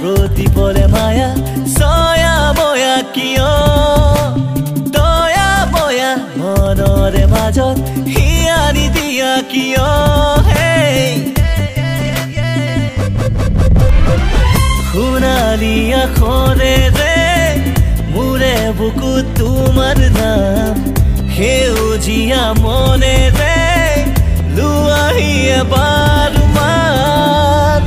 প্ৰতিপলে মায়া soya বয়া কিয় দয়া বয়া মনৰে মাজত হিয়াৰি দিয়া কিয় সোণালী আখৰেৰে মোৰে বুকু তোমাৰ নাম সেউজীয়া মনেৰে লুৱাহি এবাৰ মান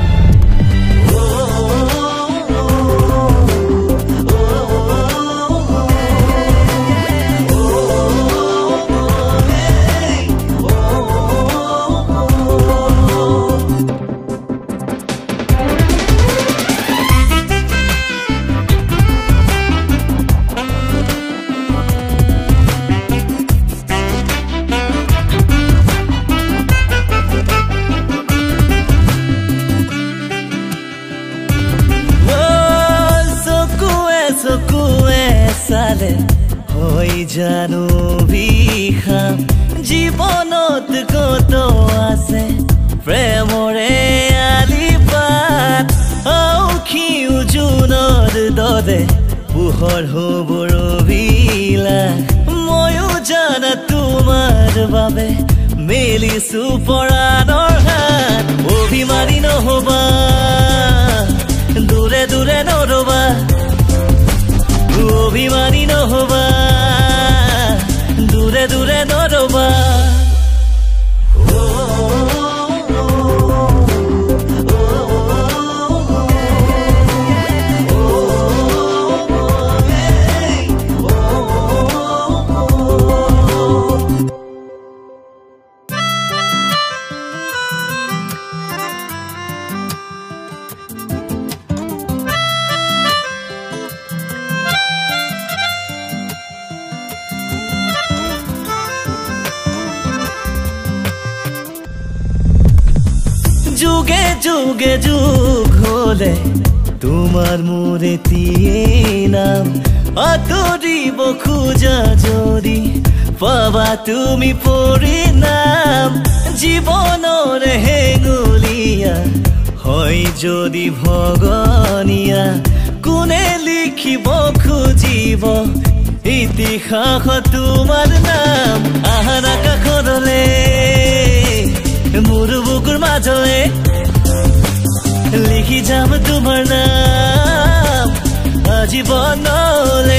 হৈ জানো বিখাম জীৱনত কত আছে প্ৰেমৰে আলিপাত আউখি উজুনৰ দৰে পোহৰ হ'বৰ বিলাস ময়ো জানা তোমাৰ বাবে মেলিছো পৰাণৰ হাত অভিমানী নহবা দূৰে দূৰে নৰবা অভিমানী নহবা দূৰে দূৰে নৰবা যুগে যুগে যুগ হলে তোমার মোরে তিয়ে নাম আতরিব খুঁজা যদি পাবা তুমি পরিণাম জীবনের হেঙুলিয়া হয় যদি ভগনিয়া কোনে লিখিব খুঁজিব ইতিহাস তোমার নাম আহার আকাশলে মোৰ বুকুৰ মাজলে লিখি যাম তোমাৰ নাম আজীৱনলে